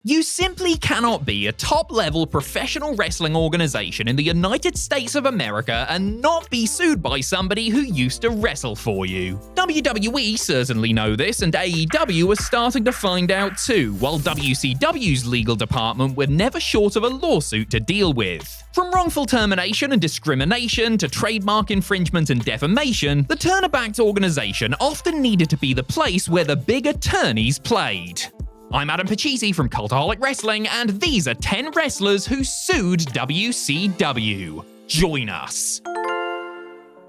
You simply cannot be a top-level professional wrestling organization in the United States of America and not be sued by somebody who used to wrestle for you. WWE certainly know this, and AEW are starting to find out too, while WCW's legal department were never short of a lawsuit to deal with. From wrongful termination and discrimination to trademark infringement and defamation, the Turner-backed organization often needed to be the place where the big attorneys played. I'm Adam Pachisi from Cultaholic Wrestling, and these are 10 wrestlers who sued WCW. Join us.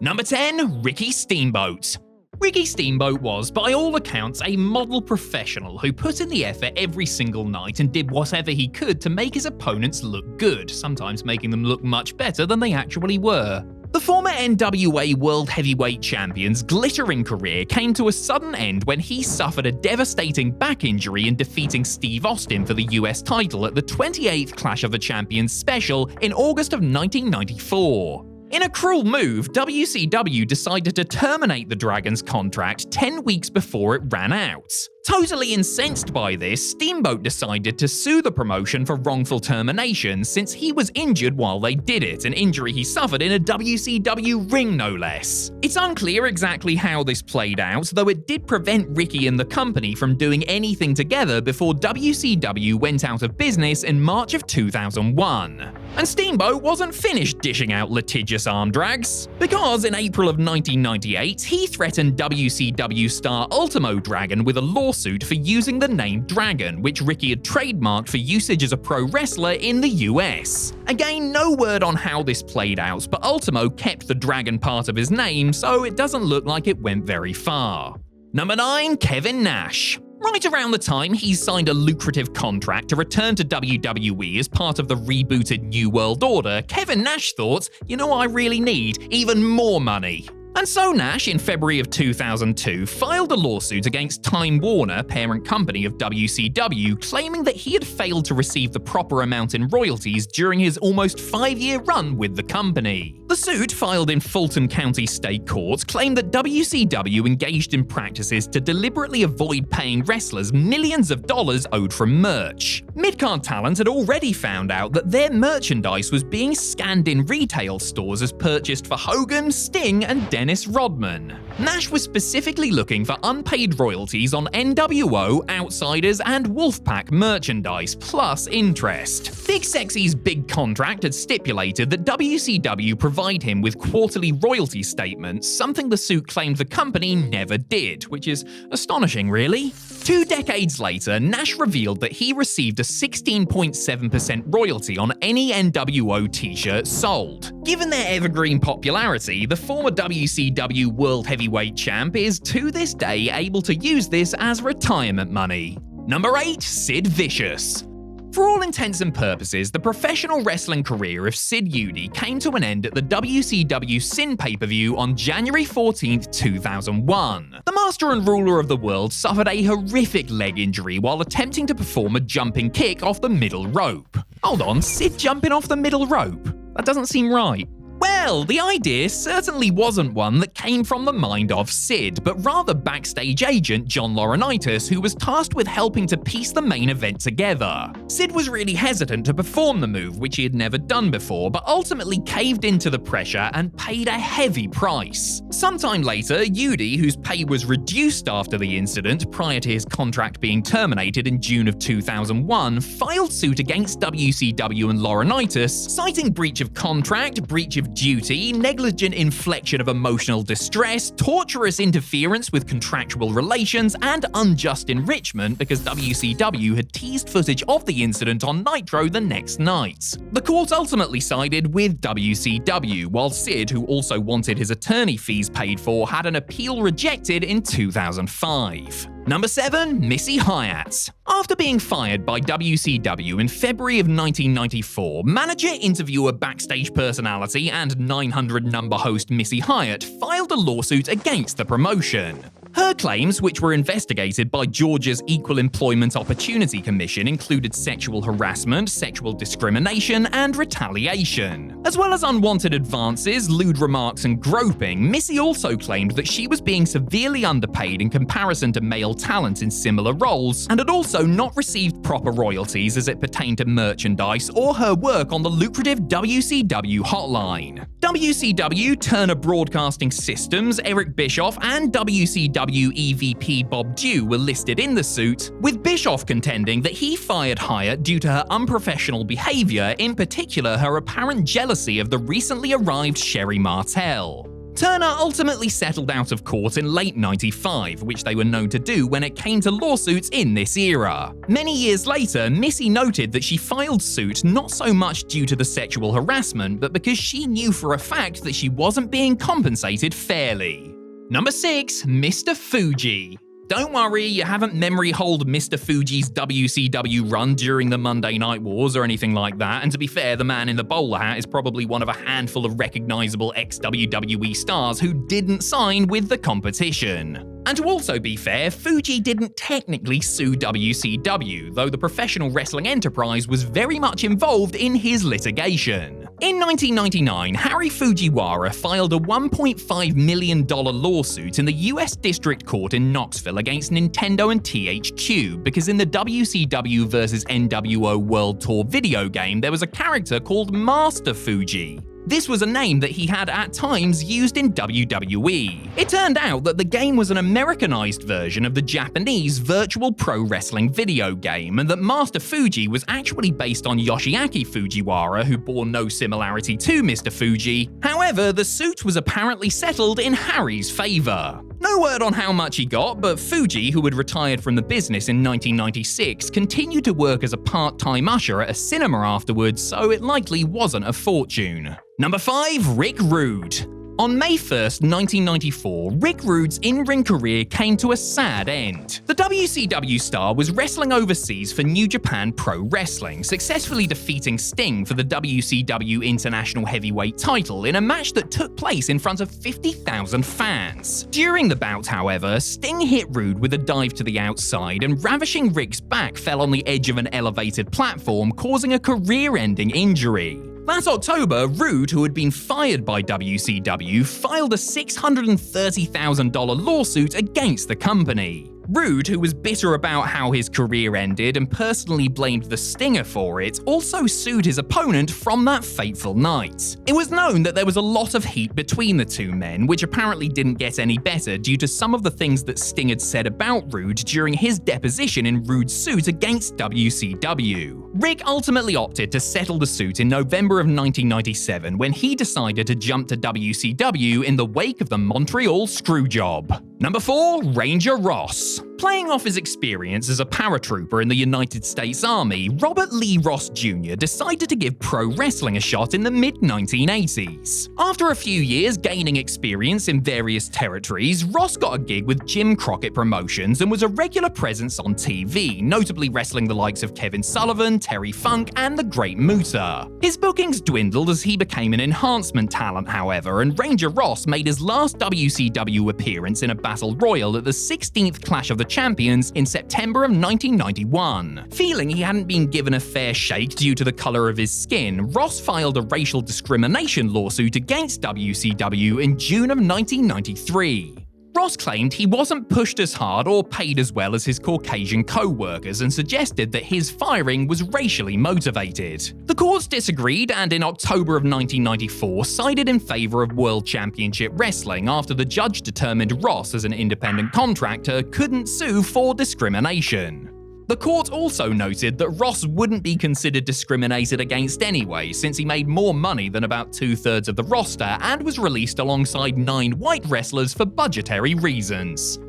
Number 10, Ricky Steamboat. Ricky Steamboat was, by all accounts, a model professional who put in the effort every single night and did whatever he could to make his opponents look good, sometimes making them look much better than they actually were. The former NWA World Heavyweight Champion's glittering career came to a sudden end when he suffered a devastating back injury in defeating Steve Austin for the US title at the 28th Clash of the Champions special in August of 1994. In a cruel move, WCW decided to terminate the Dragon's contract 10 weeks before it ran out. Totally incensed by this, Steamboat decided to sue the promotion for wrongful termination since he was injured while they did it, an injury he suffered in a WCW ring no less. It's unclear exactly how this played out, though it did prevent Ricky and the company from doing anything together before WCW went out of business in March of 2001. And Steamboat wasn't finished dishing out litigious arm drags, because in April of 1998, he threatened WCW star Ultimo Dragon with a lawsuit for using the name Dragon, which Ricky had trademarked for usage as a pro wrestler in the US. Again, no word on how this played out, but Ultimo kept the Dragon part of his name, so it doesn't look like it went very far. Number 9, Kevin Nash. Right around the time he signed a lucrative contract to return to WWE as part of the rebooted New World Order, Kevin Nash thought, you know what I really need? Even more money. And so Nash, in February of 2002, filed a lawsuit against Time Warner, parent company of WCW, claiming that he had failed to receive the proper amount in royalties during his almost 5-year run with the company. The suit, filed in Fulton County State Court, claimed that WCW engaged in practices to deliberately avoid paying wrestlers millions of dollars owed from merch. Midcard talent had already found out that their merchandise was being scanned in retail stores as purchased for Hogan, Sting, and Dennis Rodman. Nash was specifically looking for unpaid royalties on NWO, Outsiders, and Wolfpack merchandise, plus interest. Big Sexy's big contract had stipulated that WCW provide him with quarterly royalty statements, something the suit claimed the company never did, which is astonishing, really. 2 decades later, Nash revealed that he received a 16.7% royalty on any NWO t-shirt sold. Given their evergreen popularity, the former WCW World Heavyweight Champ is to this day able to use this as retirement money. Number 8, Sid Vicious. For all intents and purposes, the professional wrestling career of Sid Vicious came to an end at the WCW Sin pay-per-view on January 14, 2001. The Master and Ruler of the World suffered a horrific leg injury while attempting to perform a jumping kick off the middle rope. Hold on, Sid jumping off the middle rope? That doesn't seem right. Well, the idea certainly wasn't one that came from the mind of Sid, but rather backstage agent John Laurinaitis, who was tasked with helping to piece the main event together. Sid was really hesitant to perform the move, which he had never done before, but ultimately caved into the pressure and paid a heavy price. Sometime later, Vicious, whose pay was reduced after the incident prior to his contract being terminated in June of 2001, filed suit against WCW and Laurinaitis, citing breach of contract, breach of duty, negligent infliction of emotional distress, torturous interference with contractual relations, and unjust enrichment because WCW had teased footage of the incident on Nitro the next night. The court ultimately sided with WCW, while Sid, who also wanted his attorney fees paid for, had an appeal rejected in 2005. Number 7, Missy Hyatts. After being fired by WCW in February of 1994, manager, interviewer, backstage personality, and 900 number host Missy Hyatts filed a lawsuit against the promotion. Her claims, which were investigated by Georgia's Equal Employment Opportunity Commission, included sexual harassment, sexual discrimination, and retaliation. As well as unwanted advances, lewd remarks, and groping, Missy also claimed that she was being severely underpaid in comparison to male talent in similar roles, and had also not received proper royalties as it pertained to merchandise or her work on the lucrative WCW hotline. WCW, Turner Broadcasting Systems, Eric Bischoff, and WCW EVP Bob Dew were listed in the suit, with Bischoff contending that he fired Hyatt due to her unprofessional behavior, in particular her apparent jealousy of the recently arrived Sherry Martel. Turner ultimately settled out of court in late '95, which they were known to do when it came to lawsuits in this era. Many years later, Missy noted that she filed suit not so much due to the sexual harassment, but because she knew for a fact that she wasn't being compensated fairly. Number 6. Mr. Fuji. Don't worry, you haven't memory-holed Mr. Fuji's WCW run during the Monday Night Wars or anything like that, and to be fair, the man in the bowler hat is probably one of a handful of recognizable ex-WWE stars who didn't sign with the competition. And to also be fair, Fuji didn't technically sue WCW, though the professional wrestling enterprise was very much involved in his litigation. In 1999, Harry Fujiwara filed a $1.5 million lawsuit in the US District Court in Knoxville against Nintendo and THQ because in the WCW vs NWO World Tour video game there was a character called Master Fuji. This was a name that he had at times used in WWE. It turned out that the game was an Americanized version of the Japanese Virtual Pro Wrestling video game, and that Master Fuji was actually based on Yoshiaki Fujiwara, who bore no similarity to Mr. Fuji. However, the suit was apparently settled in Harry's favor. No word on how much he got, but Fuji, who had retired from the business in 1996, continued to work as a part-time usher at a cinema afterwards, so it likely wasn't a fortune. Number 5. Rick Rude. On May 1st, 1994, Rick Rude's in-ring career came to a sad end. The WCW star was wrestling overseas for New Japan Pro Wrestling, successfully defeating Sting for the WCW International Heavyweight title in a match that took place in front of 50,000 fans. During the bout, however, Sting hit Rude with a dive to the outside, and ravishing Rick's back fell on the edge of an elevated platform, causing a career-ending injury. That October, Roode, who had been fired by WCW, filed a $630,000 lawsuit against the company. Roode, who was bitter about how his career ended and personally blamed the Stinger for it, also sued his opponent from that fateful night. It was known that there was a lot of heat between the two men, which apparently didn't get any better due to some of the things that Sting had said about Roode during his deposition in Roode's suit against WCW. Rick ultimately opted to settle the suit in November of 1997 when he decided to jump to WCW in the wake of the Montreal Screwjob. Number 4. Ranger Ross. Playing off his experience as a paratrooper in the United States Army, Robert Lee Ross Jr. decided to give pro wrestling a shot in the mid-1980s. After a few years gaining experience in various territories, Ross got a gig with Jim Crockett Promotions and was a regular presence on TV, notably wrestling the likes of Kevin Sullivan, Terry Funk, and the Great Muta. His bookings dwindled as he became an enhancement talent, however, and Ranger Ross made his last WCW appearance in a Battle Royal at the 16th Clash of the Champions in September of 1991. Feeling he hadn't been given a fair shake due to the color of his skin, Ross filed a racial discrimination lawsuit against WCW in June of 1993. Ross claimed he wasn't pushed as hard or paid as well as his Caucasian co-workers and suggested that his firing was racially motivated. The courts disagreed and in October of 1994 sided in favor of World Championship Wrestling after the judge determined Ross, as an independent contractor, couldn't sue for discrimination. The court also noted that Ross wouldn't be considered discriminated against anyway, since he made more money than about 2/3 of the roster and was released alongside 9 white wrestlers for budgetary reasons.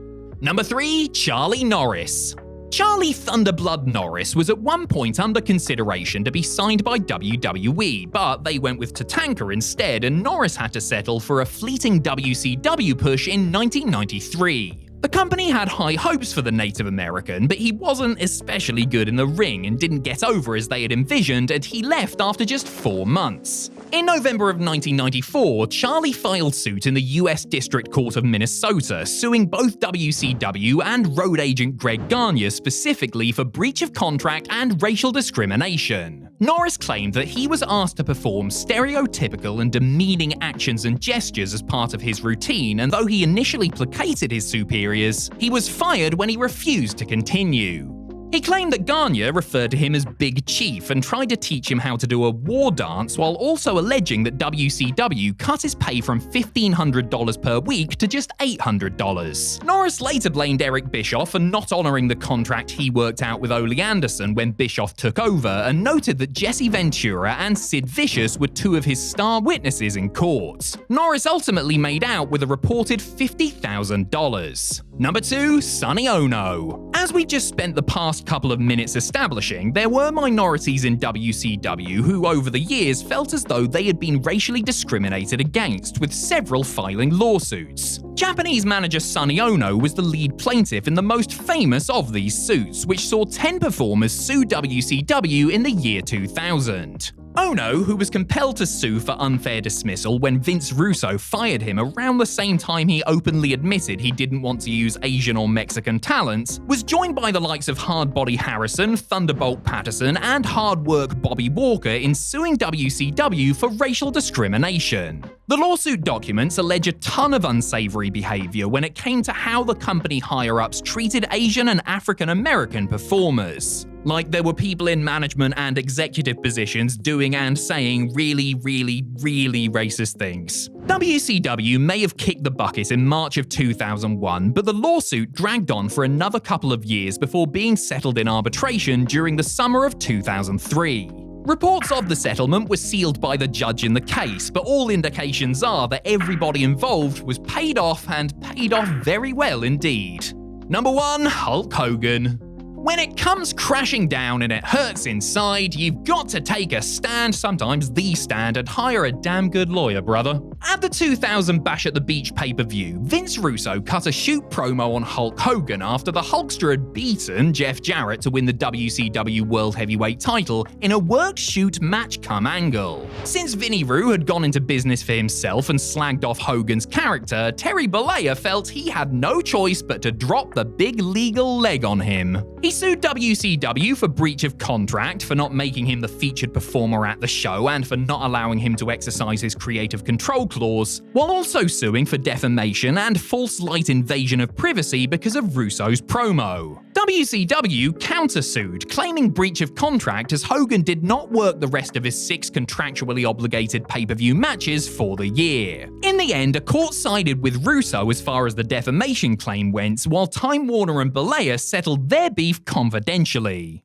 Number 3. Charlie Norris. Charlie Thunderblood Norris was at one point under consideration to be signed by WWE, but they went with Tatanka instead, and Norris had to settle for a fleeting WCW push in 1993. The company had high hopes for the Native American, but he wasn't especially good in the ring and didn't get over as they had envisioned, and he left after just 4 months. In November of 1994, Charlie filed suit in the US District Court of Minnesota, suing both WCW and road agent Greg Gagne specifically for breach of contract and racial discrimination. Norris claimed that he was asked to perform stereotypical and demeaning actions and gestures as part of his routine, and though he initially placated his superiors, he was fired when he refused to continue. He claimed that Gagne referred to him as Big Chief and tried to teach him how to do a war dance, while also alleging that WCW cut his pay from $1,500 per week to just $800. Norris later blamed Eric Bischoff for not honoring the contract he worked out with Ole Anderson when Bischoff took over, and noted that Jesse Ventura and Sid Vicious were 2 of his star witnesses in court. Norris ultimately made out with a reported $50,000. Number 2, Sonny Ono. As we just spent the past couple of minutes establishing, there were minorities in WCW who over the years felt as though they had been racially discriminated against, with several filing lawsuits. Japanese manager Sonny Ono was the lead plaintiff in the most famous of these suits, which saw 10 performers sue WCW in the year 2000. Ono, who was compelled to sue for unfair dismissal when Vince Russo fired him around the same time he openly admitted he didn't want to use Asian or Mexican talent, was joined by the likes of Hardbody Harrison, Thunderbolt Patterson, and Hard Work Bobby Walker in suing WCW for racial discrimination. The lawsuit documents allege a ton of unsavory behavior when it came to how the company higher-ups treated Asian and African American performers. Like, there were people in management and executive positions doing and saying really racist things. WCW may have kicked the bucket in March of 2001, but the lawsuit dragged on for another couple of years before being settled in arbitration during the summer of 2003. Reports of the settlement were sealed by the judge in the case, but all indications are that everybody involved was paid off, and paid off very well indeed. Number 1, Hulk Hogan. When it comes crashing down and it hurts inside, you've got to take a stand, sometimes the stand, and hire a damn good lawyer, brother. At the 2000 Bash at the Beach pay-per-view, Vince Russo cut a shoot promo on Hulk Hogan after the Hulkster had beaten Jeff Jarrett to win the WCW World Heavyweight title in a work shoot match come angle. Since Vinny Roo had gone into business for himself and slagged off Hogan's character, Terry Bollea felt he had no choice but to drop the big legal leg on him. He sued WCW for breach of contract, for not making him the featured performer at the show, and for not allowing him to exercise his creative control clause, while also suing for defamation and false light invasion of privacy because of Russo's promo. WCW countersued, claiming breach of contract as Hogan did not work the rest of his 6 contractually obligated pay-per-view matches for the year. In the end, a court sided with Russo as far as the defamation claim went, while Time Warner and Bollea settled their beef confidentially.